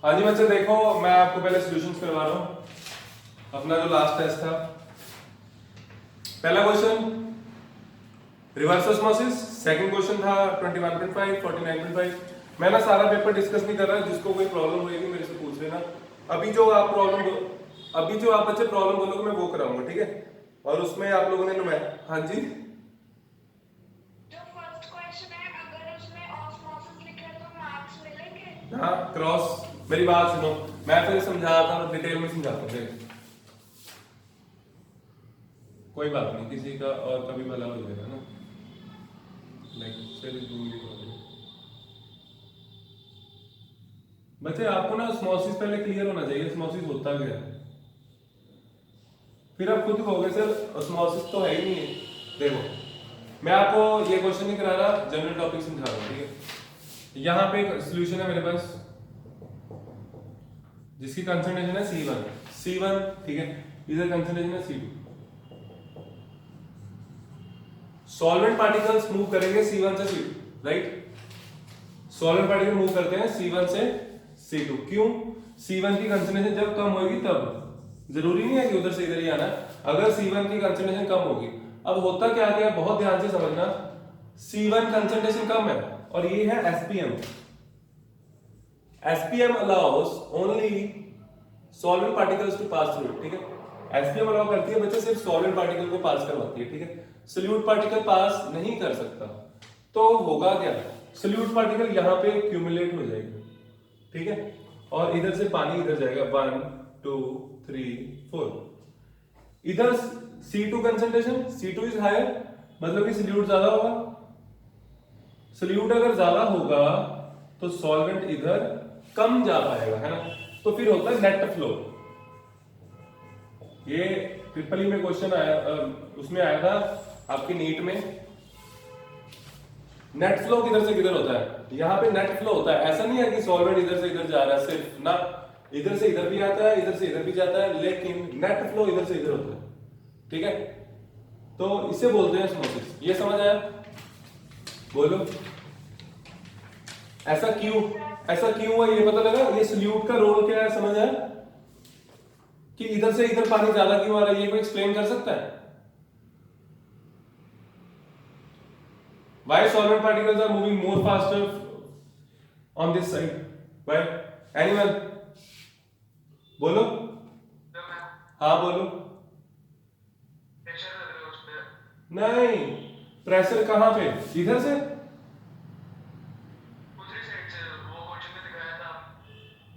हाँ जी बच्चे देखो, मैं आपको पहले सॉल्यूशंस करवा रहा हूँ। अपना जो लास्ट टेस्ट था, पहला question reverse osmosis, second question था 21.5 49.5। मैं ना सारा पेपर डिस्कस नहीं कर रहा, जिसको कोई प्रॉब्लम होगी मेरे से पूछ लेना। अभी जो आप बच्चे प्रॉब्लम बोलोगे मैं वो कराऊंगा, ठीक है। और उसमें आप लोगों ने हाँ जी जो फर्स्ट क्वेश्चन है अगर उसमें ऑस्मोसिस लिखा है तो मार्क्स मिलेंगे? हाँ क्रॉस, मेरी बात सुनो, मैं फिर समझाता हूँ, डिटेल में समझाता हूँ। देख कोई बात नहीं, किसी का और कभी भला हो जाएगा ना। बच्चे आपको ना ऑस्मोसिस पहले क्लियर होना चाहिए, ऑस्मोसिस होता क्या है। फिर आप खुद कहोगे सर ऑस्मोसिस तो है ही नहीं है। देखो मैं आपको ये क्वेश्चन नहीं करा रहा, जनरल टॉपिक समझा रहा हूँ, ठीक है। यहाँ पे एक सोल्यूशन है मेरे पास जिसकी कंसंट्रेशन है C1, ठीक है। इधर कंसंट्रेशन है C2। सॉल्वेंट पार्टिकल्स मूव करेंगे C1 से C2, right. Solvent particle move करते हैं C1 से C2, क्यों? C1 की कंसंट्रेशन जब कम होगी तब, जरूरी नहीं है कि उधर से इधर ही आना। अगर C1 की कंसंट्रेशन कम होगी, अब होता क्या क्या, बहुत ध्यान से समझना। C1 कंसंट्रेशन कम है और ये है SPM। SPM allows only solvent particles to pass through, ठीक है। SPM अलाउ करती है बच्चे, सिर्फ सॉल्वेंट पार्टिकल को पास करवाती है, ठीक है। सोल्यूट पार्टिकल पास नहीं कर सकता। तो होगा क्या, सोल्यूट पार्टिकल यहाँ पे क्यूमुलेट हो जाएगा, ठीक है। और इधर से पानी इधर जाएगा 1 2 3 4। इधर C2 concentration, C2 is higher, मतलब कि सोल्यूट ज्यादा होगा। सोल्यूट अगर ज्यादा होगा तो सॉल्वेंट इधर कम जा पाएगा, है ना। तो फिर होता है नेट फ्लो। ये ट्रिपल ई में क्वेश्चन आया, उसमें आया था आपकी नीट में। नेट फ्लो किधर से किधर होता है, यहाँ पे नेट फ्लो होता है। ऐसा नहीं है कि सॉल्वेंट इधर से इधर जा रहा है सिर्फ ना, इधर से इधर भी आता है, इधर से इधर भी जाता है, लेकिन नेट फ्लो इधर से इधर होता है, ठीक है। तो इसे बोलते हैं ऑस्मोसिस। ये समझ आया? बोलो ऐसा क्यों है, ये पता लगा। ये सोल्यूट का रोल क्या है, समझ आया कि इधर से इधर पानी ज्यादा क्यों आ रहा है, ये कोई एक्सप्लेन कर सकता है? Why solvent particles are moving more faster on this side? Why? Anyone? बोलो। हाँ बोलो। नहीं, प्रेशर कहाँ पे, इधर से?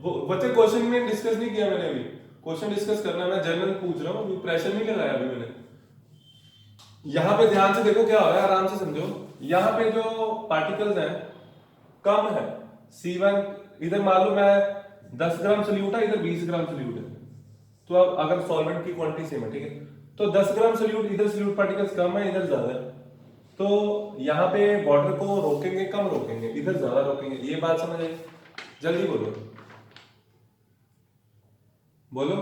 वो बच्चे क्वेश्चन में डिस्कस नहीं किया मैंने अभी। क्वेश्चन डिस्कस करना है, मैं जनरल पूछ रहा हूँ, प्रेशर नहीं लगाया अभी मैंने। यहाँ पे ध्यान से देखो क्या हो रहा है, आराम से समझो। यहाँ पे जो पार्टिकल्स हैं कम है। C1 इधर मान लो मैं 10 ग्राम सोल्यूट है, इधर 20 ग्राम सोल्यूट है। तो अब अगर सॉल्वेंट की क्वांटिटी सेम है, ठीक है, तो 10 ग्राम सोल्यूट, इधर सोल्यूट पार्टिकल्स कम है, इधर ज्यादा है। तो यहाँ पे वाटर को रोकेंगे, कम रोकेंगे, इधर ज्यादा रोकेंगे। ये बात समझ आई? जल्दी बोलो बोलो।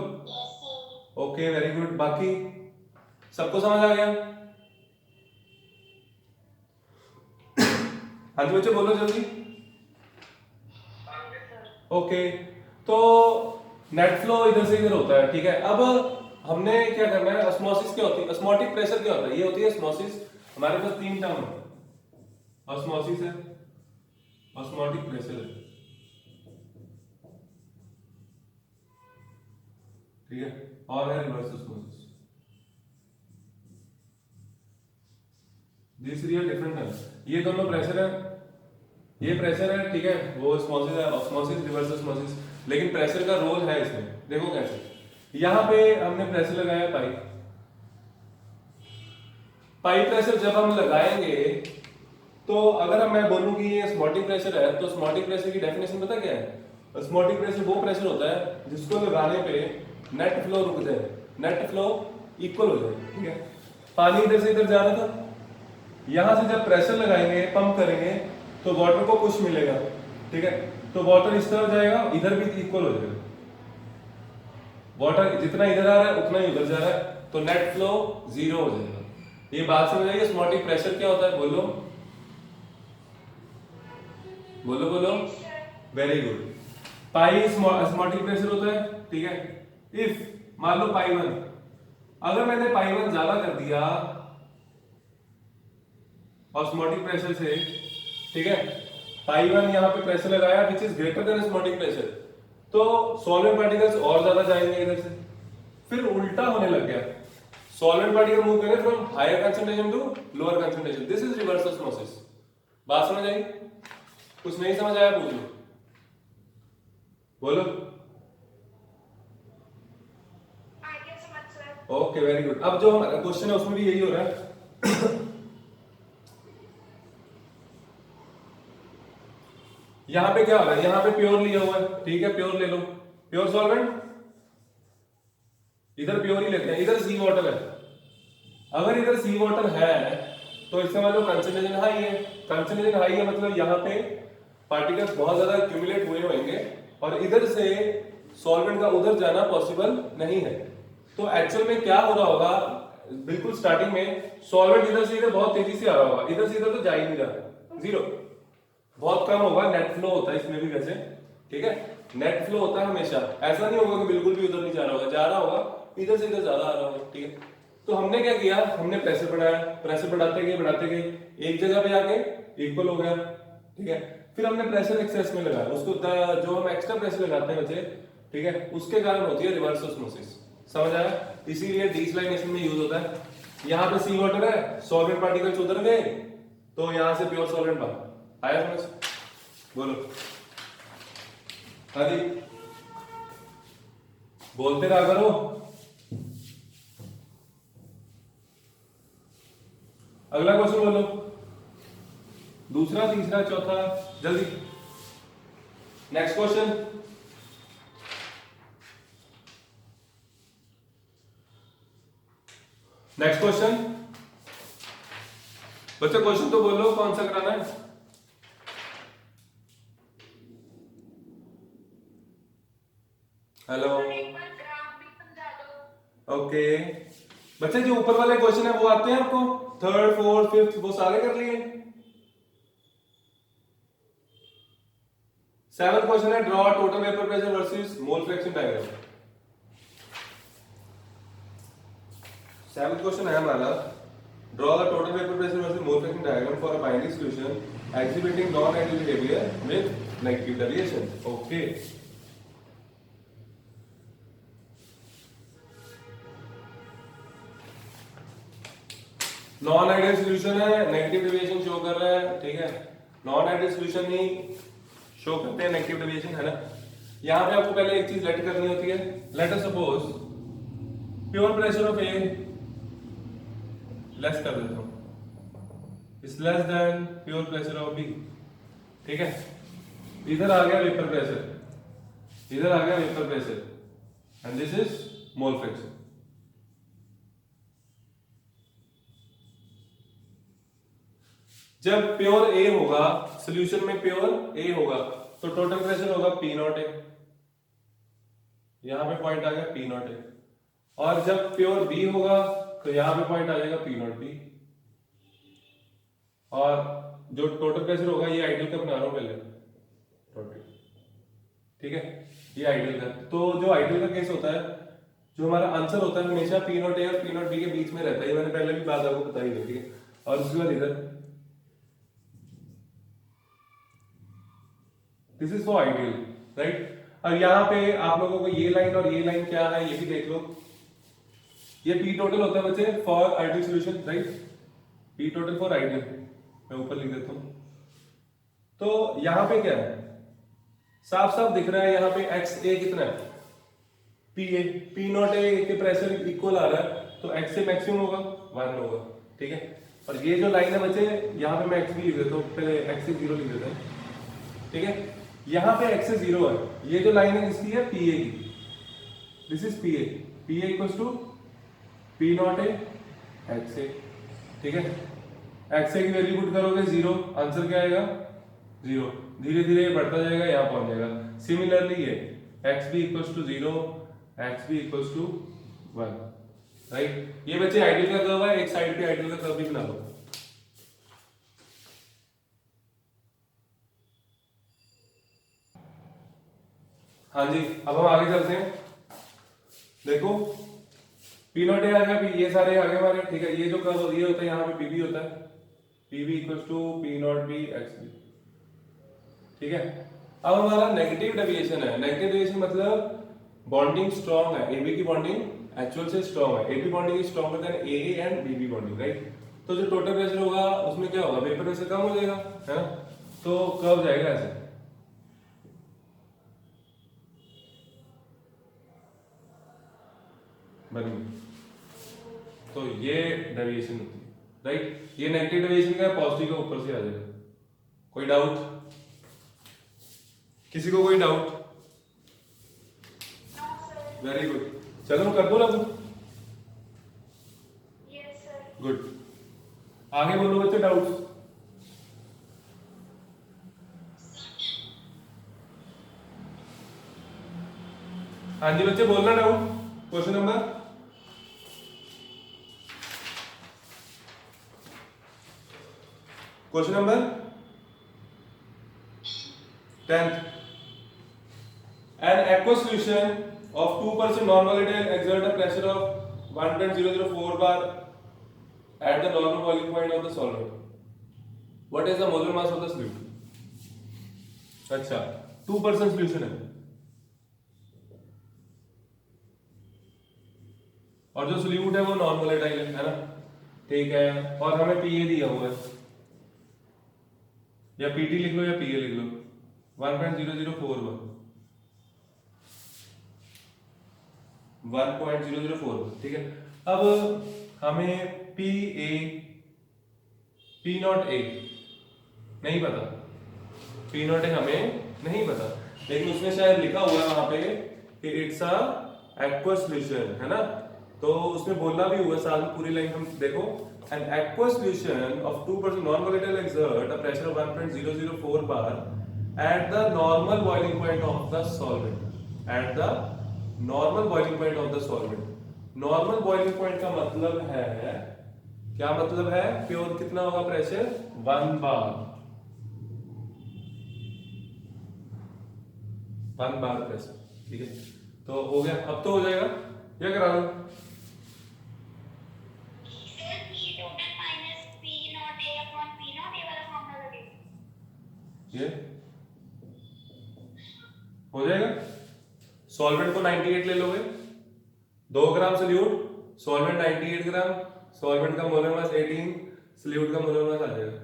Okay very good. बाकी सबको समझ आ गया? हाँ जी बच्चे बोलो जल्दी। ओके, तो नेट फ्लो इधर से इधर होता है, ठीक है। अब हमने क्या करना है, ऑस्मोसिस क्या होती है, ऑस्मोटिक प्रेशर क्या होता है, ये होती है ऑस्मोसिस। हमारे पास तीन टर्म है, ऑस्मोसिस है, ऑस्मोटिक प्रेशर है, ठीक है, और है reverse osmosis. This real different है, ये दोनों प्रेशर है, ये प्रेशर है, ठीक है, वो ऑस्मोसिस है, ऑस्मोसिस रिवर्स ऑस्मोसिस। लेकिन प्रेशर का रोल है इसमें, देखो कैसे। यहां पे हमने प्रेशर लगाया पाइप। पाइप प्रेशर जब हम लगाएंगे तो अगर मैं बोलूं कि ये ऑस्मोटिक प्रेशर है, तो ऑस्मोटिक प्रेशर की डेफिनेशन पता क्या है? ऑस्मोटिक प्रेशर वो प्रेशर होता है जिसको लगाने पे नेट फ्लो रुक जाए, नेट फ्लो इक्वल हो जाए, ठीक है। पानी इधर से इधर जा रहा था, यहां से जब प्रेशर लगाएंगे, पंप करेंगे, तो वाटर को पुश मिलेगा, ठीक है। तो वाटर इस तरफ जाएगा, इधर भी इक्वल हो जाएगा। वाटर जितना इधर आ रहा है उतना ही उधर जा रहा है, तो नेट फ्लो जीरो हो जाएगा। ये बात समझ आएगी? ऑस्मोटिक प्रेशर क्या होता है, बोलो बोलो बोलो। Very good. Pi osmotic pressure होता है, ठीक है। इफ मान लो पाई 1, अगर मैंने पाई 1 ज्यादा कर दिया ऑस्मोटिक प्रेशर से, ठीक है, पाई 1 यहाँ पे प्रेशर लगाया which is greater than osmotic pressure, तो सॉल्वेंट पार्टिकल्स और ज्यादा जाएंगे इधर से। फिर उल्टा होने लग गया, सॉल्वेंट पार्टिकल मूव करें from higher concentration to lower concentration, this is reverse osmosis. बात समझ आई? कुछ नहीं समझ आया पूछ लो, बोलो। आगे समझ सर। Okay very good. अब जो हमारा क्वेश्चन है उसमें भी यही हो रहा है। यहां पे क्या हो रहा है, यहां पे प्योर लिया हुआ है, ठीक है, प्योर ले लो, प्योर सॉल्वेंट, इधर प्योर ही लेते हैं, इधर सी वाटर है। अगर इधर सी वाटर है तो इससे मान लो कंसंट्रेशन हाई है, कंसंट्रेशन हाई है मतलब यहाँ पे पार्टिकल्स बहुत ज्यादा एक्यूमुलेट हुए होंगे और इधर से सॉल्वेंट का उधर जाना पॉसिबल नहीं है। तो एक्चुअल में क्या हो रहा होगा, बिल्कुल स्टार्टिंग में सॉल्वेंट इधर से इधर बहुत तेजी से आ रहा होगा, इधर से इधर तो जा ही नहीं रहा, जीरो, बहुत कम होगा, नेट फ्लो होता है इसमें भी वैसे, ठीक है, नेट फ्लो होता है हमेशा, ऐसा नहीं होगा कि बिल्कुल भी उधर नहीं जा रहा होगा, जा रहा होगा, इधर से इधर ज्यादा आ रहा होगा, ठीक है। तो हमने क्या किया, हमने प्रेशर बढ़ाया, प्रेशर बढ़ाते गए एक जगह पे आके इक्वल हो गया, ठीक है। फिर हमने प्रेशर एक्सेस में लगाया, उसको जो हम एक्स्ट्रा प्रेशर लगाते हैं बच्चे, ठीक है, उसके कारण होती है रिवर्स ऑस्मोसिस। समझ आया? इसीलिए डिसलाइनेशन में यूज होता है। यहाँ पे सी वाटर है, सॉल्वेंट पार्टिकल्स उधर गए तो यहां से प्योर सॉल्वेंट बाहर आया, समझ? बोलो हाँ जी, बोलते रहा करो। अगला क्वेश्चन बोलो, दूसरा, तीसरा, चौथा, जल्दी। नेक्स्ट क्वेश्चन, नेक्स्ट क्वेश्चन बच्चे, क्वेश्चन तो बोलो कौन सा कराना है। हेलो, एक बार ग्राफ भी समझा दो। ओके बच्चे, जो ऊपर वाले क्वेश्चन है वो आते हैं आपको, थर्ड, फोर्थ, फिफ्थ, वो सारे कर लिए। सेवन क्वेश्चन है, draw total vapour pressure versus mole fraction diagram. Seven question है हमारा, draw the total vapour pressure versus mole fraction diagram for a binary solution exhibiting non-ideal behavior with negative deviation. Okay, non ideal solution है, negative deviation show कर रहा है, ठीक है, non ideal solution ही show करते हैं नेगेटिव डेविएशन, है ना। यहां पे आपको पहले एक चीज लेट करनी होती है, let us suppose pure pressure of A less कर देता हूं, is less than pure pressure of B, ठीक है। इधर आ गया वेपर प्रेशर, इधर आ गया vapour pressure, and this is mole fraction. जब प्योर ए होगा, सॉल्यूशन में प्योर ए होगा, तो टोटल प्रेशर होगा पी नॉट ए, यहां पे पॉइंट आ गया पी नॉट ए, और जब प्योर बी होगा तो यहां पे पॉइंट आ जाएगा पी नॉट बी, और जो टोटल प्रेशर होगा, ये आइडियल का बना रहा हूं पहले, टोटल, ठीक है, ये आइडियल का। तो जो आइडियल का केस होता है, जो हमारा आंसर होता है हमेशा पी नॉट ए और पी नॉट बी के बीच में रहता है, ये मैंने पहले भी बात आपको बताई है, ठीक है। और उसके बाद इधर this is for ideal, right. अब यहां पे आप लोगों को ये लाइन और ये लाइन क्या है ये भी देख लो, ये पी टोटल होता है बच्चे for ideal solution, right, P total for ideal, मैं ऊपर लिख देता हूं। तो यहां पे क्या है, साफ साफ दिख रहा है, यहां पे एक्स ए कितना है, पी ए, पी नॉट ए के प्रेशर इक्वल आ रहा है, तो एक्स ए मैक्सिमम होगा, 1 होगा, ठीक है। और ये जो लाइन है बच्चे, यहां पे मैं एक्स भी लिख देता हूं, पहले एक्स ए 0 लिख देता हूं, ठीक है। यहां पे एक्स ए 0 है, ये जो लाइन है किसकी है, पी ए की, this is P A, P A equals to P naught A X A, ठीक है। एक्स ए की वैल्यू पुट करोगे 0, आंसर क्या आएगा 0, धीरे धीरे बढ़ता जाएगा, यहां पहुंच जाएगा। सिमिलरली ये X B equals to 0, X B equals to 1, right. ये बच्चे आइडियल का कर्व है, एक साइड पे आइडियल का कर्व भी बना लो। हाँ जी, अब हम आगे चलते हैं। देखो पी नॉट ए आ गया, ये सारे आगे हमारे, ठीक है। ये जो कर्व ये होता है, यहाँ पे पीबी होता है, PB equals to P not B X B, ठीक है। अब हमारा नेगेटिव डेविएशन है। नेगेटिव डेविएशन मतलब बॉन्डिंग स्ट्रॉन्ग है, एबी की बॉन्डिंग एक्चुअल से स्ट्रॉन्ग है, AB bonding is stronger than A and BB bonding, right. तो जो टोटल प्रेशर होगा उसमें क्या होगा, वेपर प्रेशर कम हो जाएगा, है ना। तो कर्व जाएगा ऐसे, बन गई। तो ये डेविएशन होती है, राइट। ये नेगेटिव डेविएशन का पॉजिटिव का ऊपर से आ जाएगा। कोई डाउट, किसी को कोई doubt? No sir. Very good, चलो कर दो लागू। Yes sir. गुड, आगे बोलो बच्चे डाउट्स। हाँ जी बच्चे बोलना doubt. Question number question number 10th, an aqueous solution of 2% non-volatile exert a pressure of 1.004 bar at the normal boiling point of the solvent. What is the molar mass of the solute? अच्छा 2% solution है, और जो solute है वो non volatile है ना, ठीक है। और हमें पीए दिया हुआ है, या पीटी लिख लो या पीए लिख लो, 1.0041, 1.004, ठीक है। अब हमें पी ए पी नॉट ए नहीं पता, पी नॉट ए हमें नहीं पता, लेकिन उसमें शायद लिखा हुआ है वहां पे कि इट्स अ एक्वस सॉल्यूशन, है ना। तो उसमें बोलना भी हुआ साथ में, पूरी लाइन हम देखो, an aqueous solution of 2% non-volatile exert a pressure of 1.004 bar at the normal boiling point of the solvent, at the normal boiling point of the solvent. normal boiling point का मतलब है, क्या मतलब है, प्योर कितना होगा प्रेशर, 1 बार, 1 बार pressure, ठीक है। तो हो गया, अब तो हो जाएगा, क्या करा लो। Sir P total minus P naught A upon P naught A वाला फॉर्मूला लगेगा। ये हो जाएगा। सॉल्वेंट को 98 ले लोगे, 2 ग्राम सोल्यूट, सॉल्वेंट 98 ग्राम, सॉल्वेंट का मोलर मास 18, सोल्यूट का मोलर मास आ जाएगा।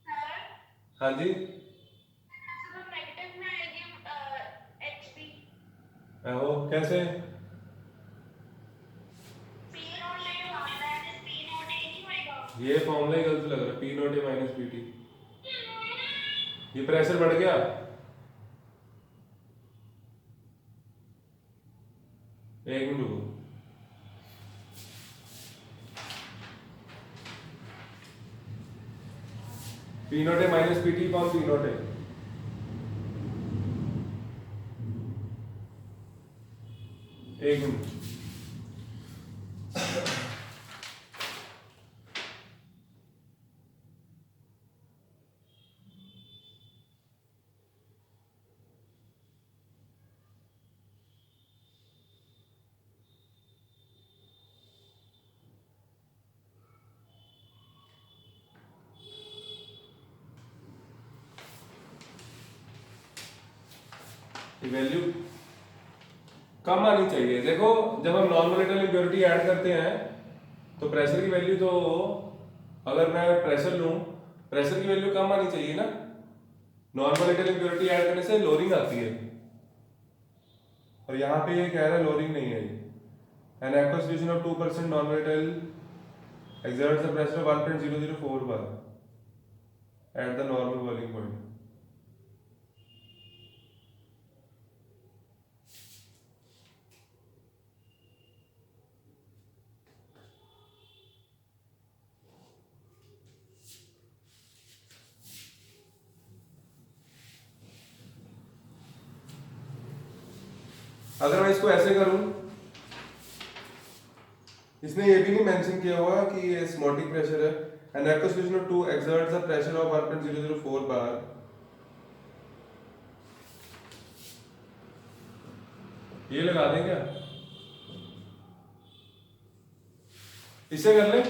सर हाँ जी, सर नेगेटिव में आएगी एचपी, आहो कैसे, पी नॉट ए माइनस पी नॉट ए नहीं होएगा। ये फॉर्मूला ही गलत लग रहा है, पी नॉट ए माइनस पी टी, ये प्रेशर बढ़ गया। एक मिनट रुको, पी नॉट ए minus P T upon P naught ए, एक मिनट। वैल्यू कम आनी चाहिए। देखो जब हम नॉन वोलेटाइल इम्प्योरिटी ऐड करते हैं तो प्रेशर की वैल्यू, तो अगर मैं प्रेशर लूं, प्रेशर की वैल्यू कम आनी चाहिए ना। नॉन वोलेटाइल इम्प्योरिटी ऐड करने से लोरिंग आती है, और यहाँ पे ये कह रहा है लोरिंग नहीं है। An aqueous solution of 2% non volatile exerts a pressure of 1.004 bar at the normal boiling point. अगर मैं इसको ऐसे करूं, इसने ये भी नहीं मेंशन किया हुआ कि ये स्मोटिक प्रेशर है। An aqueous solution of 2 exerts a pressure of 1.004 bar ये लगा दें क्या, इसे कर ले।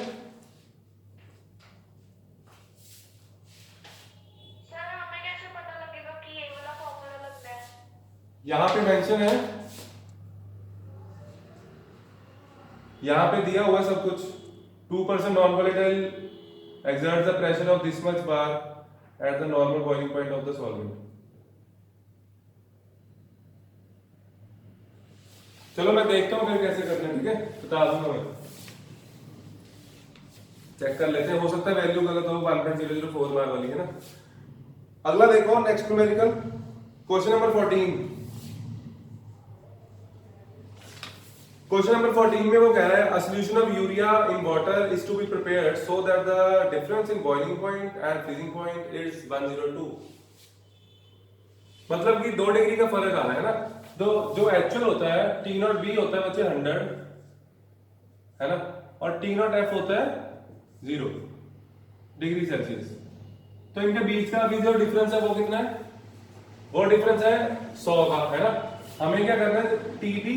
सर हमें कैसे पता लगेगा कि ये वाला फॉर्मूला लगता है? यहां पे मेंशन है, यहां पे दिया हुआ है सब कुछ। 2% non volatile exerts the pressure of this much bar at the normal boiling point of the solvent। चलो मैं देखता हूँ फिर कैसे करना है, ठीक है, बता दूंगा मैं। चेक कर लेते हैं, हो सकता है वैल्यू गलत हो, 1.004 बार वाली है ना। अगला देखो, next numerical, question number 14। Question number 14 में वो कह रहा है a solution of urea in water is to be prepared so that the difference in boiling point and freezing point is 102। मतलब कि 2 डिग्री का फर्क आ रहा है ना। तो जो एक्चुअल होता है T नॉट B होता है बच्चे 100 है ना, और T नॉट F होता है 0 डिग्री सेल्सियस। तो इनके बीच का अभी जो डिफरेंस है वो कितना है, वो डिफरेंस है 100 का, है ना। हमें क्या करना है, TB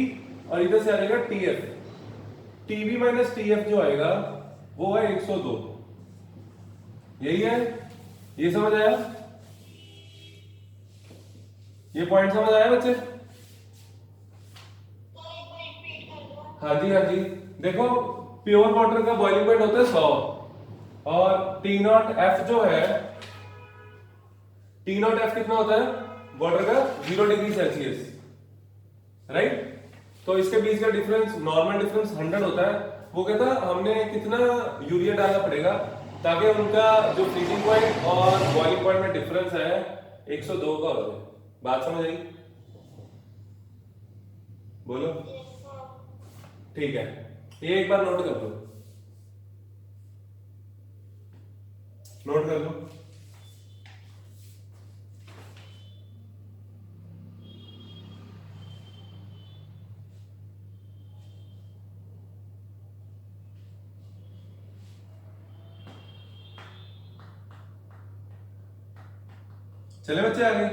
और इधर से आ जाएगा TF, TB माइनस TF जो आएगा वो है 102। यही है, ये समझ आया, ये पॉइंट समझ आया बच्चे? हाँ जी हाँ जी। देखो प्योर वाटर का बॉइलिंग पॉइंट होता है 100 और T नॉट F जो है, T नॉट F कितना होता है वाटर का, 0 डिग्री सेल्सियस, राइट। तो इसके बीच का डिफरेंस, नॉर्मल डिफरेंस 100 होता है। वो कहता है हमने कितना यूरिया डालना पड़ेगा ताकि उनका जो फ्रीजिंग पॉइंट और बॉइलिंग पॉइंट में डिफरेंस है 102 का हो जाए। बात समझ आई? बोलो। ठीक है, ये एक बार नोट कर लो, नोट कर लो। चले बच्चे आगे।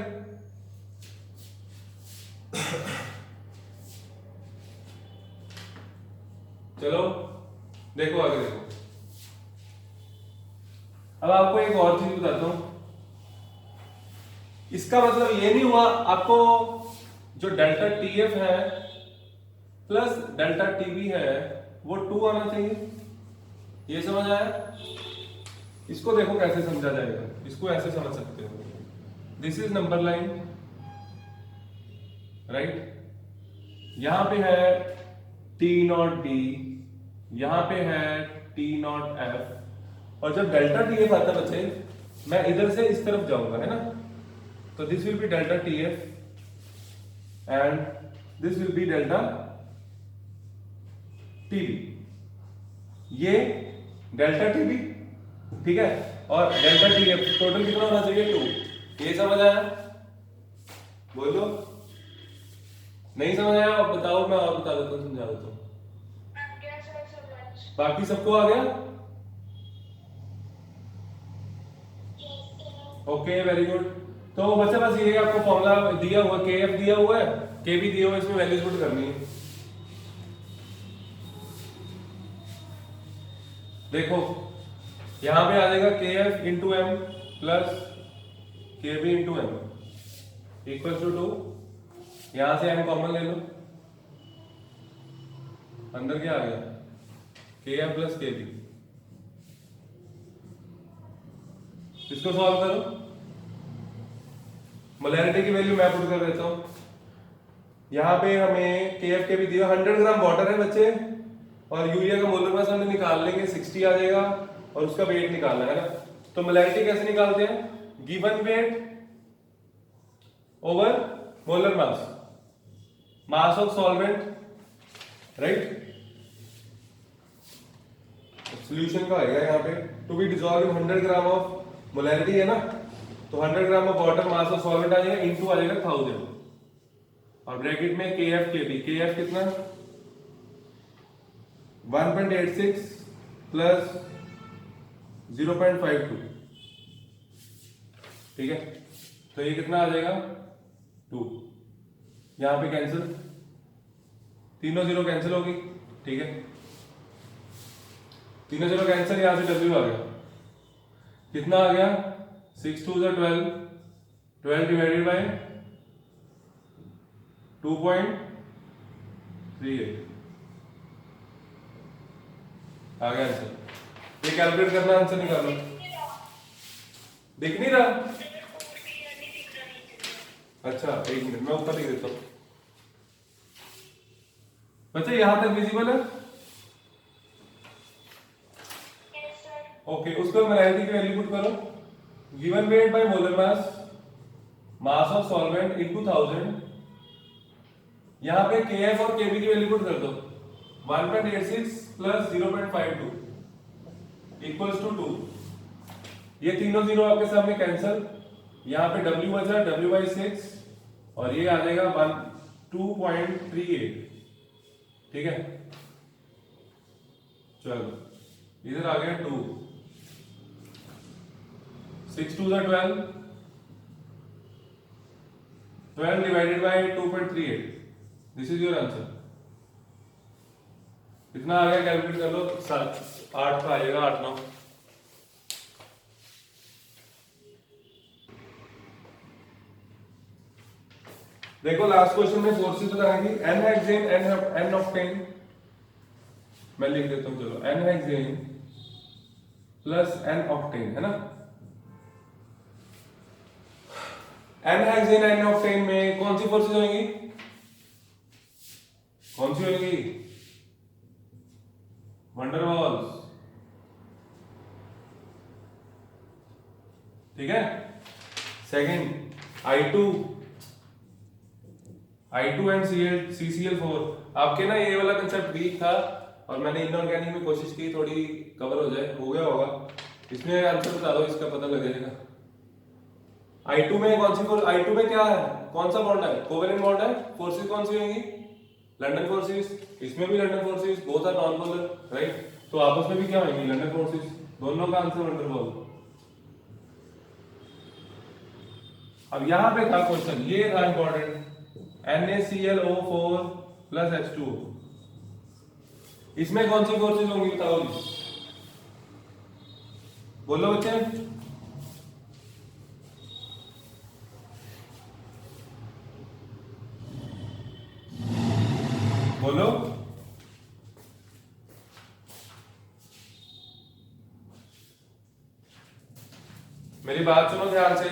चलो देखो आगे देखो। अब आपको एक और चीज बताता हूं, इसका मतलब ये नहीं हुआ आपको जो डेल्टा TF है प्लस डेल्टा TB है वो 2 आना चाहिए। ये समझ आया? इसको देखो कैसे समझा जाएगा, इसको ऐसे समझ सकते हो, this is number line, right. यहां पे है T नॉट D, यहां पे है T नॉट F, और जब डेल्टा TF आता है बच्चे, मैं इधर से इस तरफ जाऊंगा, है ना, तो this will be delta TF and this will be delta TB। ये डेल्टा TB, ठीक है, और डेल्टा TF टोटल कितना होना चाहिए 2। ये समझ आया? बोलो। नहीं समझ आया आप बताओ, मैं और बता देता हूँ, समझा देता हूँ। बाकी सबको आ गया? Okay very good. तो बच्चा बस ये आपको फॉर्मूला दिया हुआ, KF दिया हुआ है, KB दिया हुआ है, इसमें वैल्यूज पुट करनी है। देखो यहां पे आ जाएगा KF into M plus KB into M equal to 2। यहां से M कॉमन ले लो, अंदर क्या आ गया, KF प्लस KB। इसको सॉल्व करो, मोलैरिटी की वैल्यू मैं पुट कर देता हूं। यहां पे हमें KF KB दिया, 100 ग्राम वाटर है बच्चे, और यूरिया का मोलर मास हमने निकाल लेंगे 60 आ जाएगा, और उसका वेट निकालना है ना। तो मोलैरिटी कैसे निकालते हैं, given weight over molar mass, mass of solvent, right. Solution का आएगा यहाँ पे to be dissolve in 100 gram of molarity है ना, तो 100 gram of water mass of solvent आ जाएगा, इनटू आ जाएगा 1000, और ब्रैकेट में KF KB। KF कितना 1.86 प्लस 0.52, ठीक है। तो ये कितना आ जाएगा 2, यहां पे कैंसिल, तीनों जीरो कैंसिल होगी, ठीक है, तीनों जीरो कैंसिल, यहां से W आ गया, कितना आ गया 6 2 12, 12 डिवाइडेड बाय 2.38 आ गया आंसर। ये कैलकुलेट करना, आंसर निकालो। दिख नहीं रहा? अच्छा एक मिनट, मैं ऊपर लिख देता हूँ। बच्चे यहां तक विजिबल है? ओके, उसको मोलैरिटी की वैल्यू पुट करो। Given weight by molar mass, mass of solvent into 1000। यहां पे Kf और Kb की वैल्यू पुट कर दो। 1.86 प्लस 0.52 इक्वल्स टू 2। ये तीनों जीरो आपके सामने कैंसिल, यहाँ पे W बचा W/6 और ये आ जाएगा 2.38, ठीक है। चलो इधर आ गया 2, 6 2 12, 12 divided by 2.38, this is your answer. कितना आ गया कैलकुलेट कर लो, 8 का आएगा, 8 9। देखो लास्ट क्वेश्चन में फोर्सेस बताएंगे, n हेक्सेन n ऑक्टेन, मैं लिख देता हूं, चलो n hexane plus n octane, है ना। n हेक्सेन n ऑक्टेन में कौन सी फोर्सेस होंगी, कौन सी होंगी, वंडरवॉल्स, ठीक है। सेकंड I2 एंड CCl4, आपके ना ये वाला कंसेप्ट वीक था और मैंने इनऑर्गेनिक में कोशिश की थोड़ी कवर हो जाए, हो गया होगा। इसमें आंसर बता दो, इसका पता लग जाएगा। I2 में कौन सी फोर्स, I2 में क्या है, कौन सा बॉन्ड है, कोवेलेंट बॉन्ड है। फोर्सेस कौन सी होंगी, लंडन फोर्सेस, इसमें भी London forces, both are non polar, right. तो आपस में भी क्या होंगी, लंडन फोर्सेस, दोनों का आंसर वंडरवॉल। अब यहां पे था क्वेश्चन, ये था इंपॉर्टेंट, NaClO4 प्लस H2O, इसमें कौन सी फोर्सेस होंगी बताओ, बोलो बच्चे। बोलो, मेरी बात सुनो ध्यान से।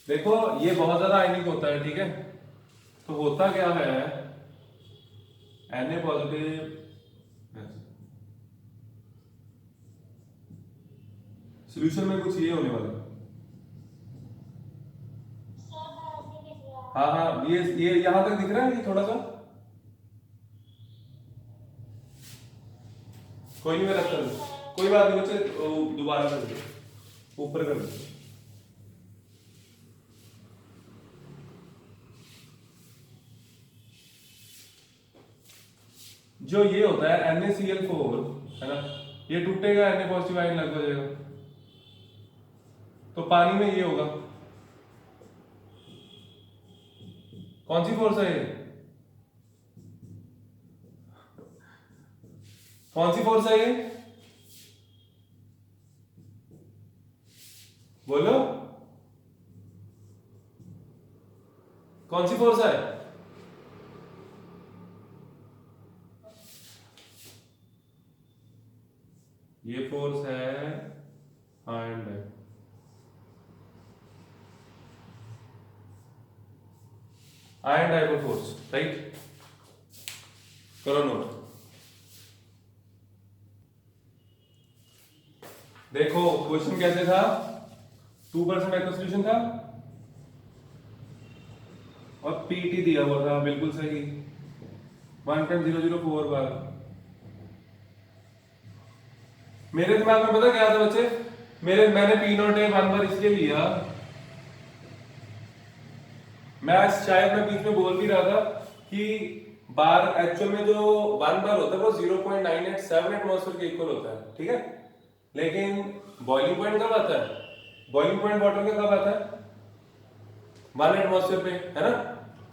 देखो ये बहुत ज्यादा आयनिक होता है, ठीक है। तो होता क्या है, Na पॉजिटिव, सॉल्यूशन में कुछ ये होने वाला है। हाँ हाँ, ये यहां तक दिख रहा है, ये थोड़ा सा, कोई नहीं, मैं रख कर दूं, कोई बात नहीं बच्चे, दोबारा कर दो, ऊपर कर दो। जो ये होता है NaCl4, है ना, ये टूटेगा, Na पॉजिटिव आयन लग जाएगा, तो पानी में ये होगा। कौन सी फोर्स है ये, कौन सी फोर्स है ये, बोलो, कौन सी फोर्स है, ये फोर्स है ion dipole, ion dipole force, right. करो नोट। देखो क्वेश्चन कैसे था, 2% माइक्रो सॉल्यूशन था और पीटी दिया हुआ था, बिल्कुल सही, 1.004 बार। मेरे दिमाग में पता क्या था बच्चे, मैंने P0 1 बार इसलिए लिया, मैं शायद मैं बीच में बोल भी रहा था कि बार एक्चुअल में जो 1 बार होता है वो 0.987 एटमॉस्फेयर के इक्वल होता है, ठीक है। लेकिन बॉइलिंग पॉइंट कब आता है, बॉइलिंग पॉइंट वाटर का कब आता है, 1 एटमॉस्फेयर पे, है ना,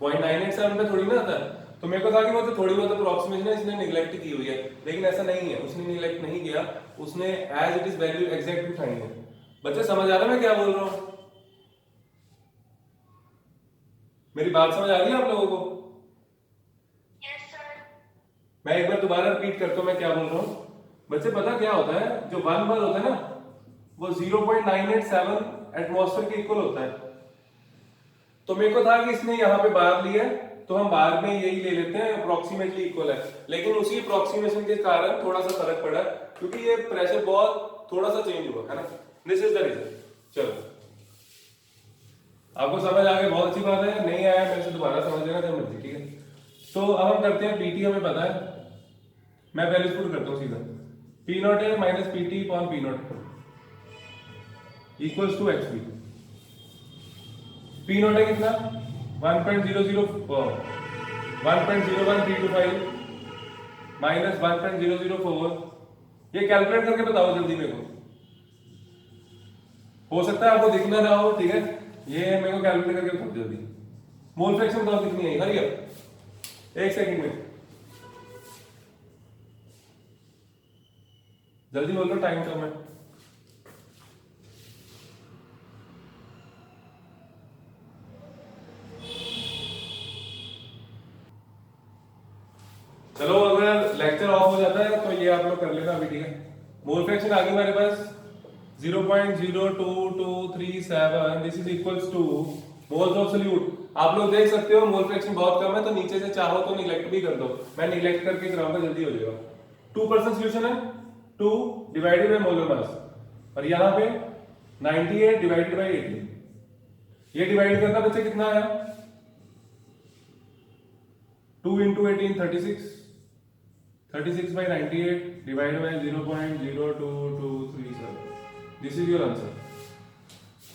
0.987 पे थोड़ी ना आता है। तो मेरे को था कि वो तो थोड़ी बहुत अप्रोक्सीमेशन है इसने निगलेक्ट की हुई है, लेकिन ऐसा नहीं है, उसने निगलेक्ट नहीं किया, उसने as it is value exact उठाई है। बच्चे समझ आ रहा है मैं क्या बोल रहा हूँ? मेरी बात समझ आ रही है आप लोगों को? Yes sir. मैं एक बार दोबारा रिपीट करता हूँ मैं क्या बोल रहा हूँ। बच्चे पता क्या होता है, जो 1 bar होता है ना वो 0.987 एटमॉस्फेयर के इक्वल होता है। तो मेरे को था कि इसने यहाँ पे बार लिया है तो हम बार में यही ले लेते हैं, अप्रोक्सीमेटली इक्वल है, लेकिन उसी अप्रोक्सीमेशन के कारण थोड़ा सा फर्क पड़ा क्योंकि ये प्रेशर बहुत थोड़ा सा चेंज हुआ है ना। This is the reason. चलो आपको समझ आ गया, बहुत अच्छी बात है। नहीं आया मेरे से दोबारा समझ लेना जब मर्जी, ठीक है। तो अब हम करते हैं पीटी, हमें पता है, मैं पहले पुट करता हूँ सीधा, पी नॉट है minus P T upon P not equals to X P. P not है कितना 1.00325 माइनस 1.004। ये कैलकुलेट करके बताओ जल्दी मेरे को, हो सकता है आपको दिखना ना हो, ठीक है, ये मेरे को कैलकुलेट करके बताओ जल्दी। मोल फ्रैक्शन बताओ कितनी है, हरी अब 1 सेकंड में जल्दी बोल लो, टाइम कम है। चलो अगर लेक्चर ऑफ हो जाता है तो ये आप लोग कर लेना अभी, ठीक है। मोल फ्रैक्शन आ गई हमारे पास 0.02237, this is equals two moles of solute. आप लोग देख सकते हो मोल फ्रैक्शन बहुत कम है, तो नीचे से चाहो तो निगलेक्ट भी कर दो, मैं निगलेक्ट करके कराऊंगा, जल्दी हो जाएगा। 2% सॉल्यूशन है, 2 डिवाइडेड बाय मोलर मास, और यहाँ पे 98 डिवाइडेड बाय 80, ये डिवाइड करना बच्चे कितना आया, 2 into 18 36, 36 by 98 divided by 0.0237, this is your answer।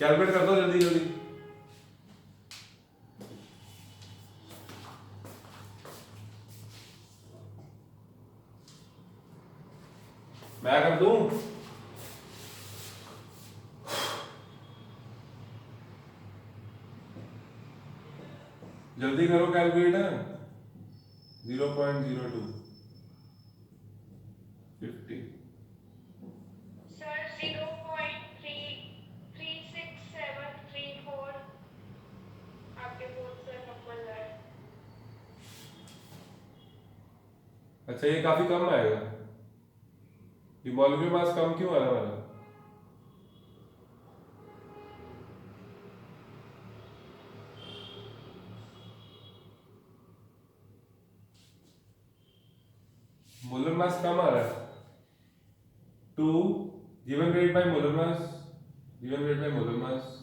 Calculate कर दो जल्दी जल्दी। मैं कर दूं? जल्दी करो कैलकुलेटर। 0.02 50 सर 0.33734 आपके बोर्ड से नंबर है। अच्छा ये काफी कम आएगा, ये मॉलिक्यूलर मास कम क्यों आ रहा है हमारा? मोलर मास कम आ रहा है, 2 given weight by molar mass, given weight by molar mass.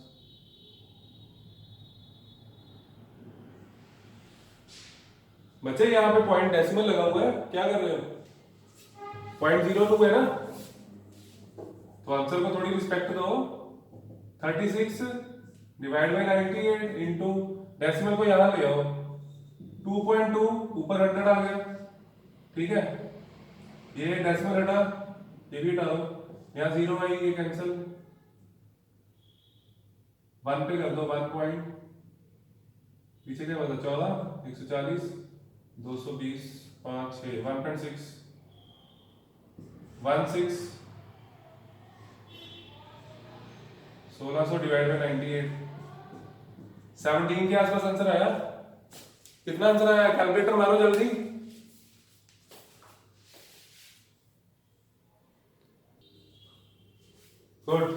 बच्चे यहाँ पे पॉइंट डेसिमल लगा हुआ है, क्या कर रहे हो? 0.02 है ना, तो आंसर को थोड़ी रिस्पेक्ट दो। 36 डिवाइड बाय 98 इंटू डेसिमल को यहाँ ले आओ, 2.2 ऊपर 100 आ गया, ठीक है। ये डेसिमल हटा, ये भी हटा दो, यहाँ 0 आई, ये कैंसिल, 1 पे कर दो 1 पॉइंट, पीछे क्या बचा 14, 140, 220, 5, 6, 1.6, 1600 डिवाइड बाय 98, 17 के आसपास आंसर आया। कितना आंसर आया, कैलकुलेटर मारो जल्दी। गुड,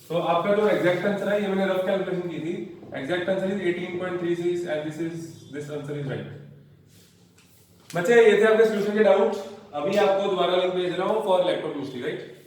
तो आपका जो एग्जैक्ट आंसर है, ये मैंने रफ कैलकुलेशन की थी, exact answer is 18.36 and this answer is right. बच्चे ये थे आपके सॉल्यूशन के डाउट, अभी आपको दोबारा लिंक भेज रहा हूँ फॉर इलेक्ट्रोकेमिस्ट्री, राइट।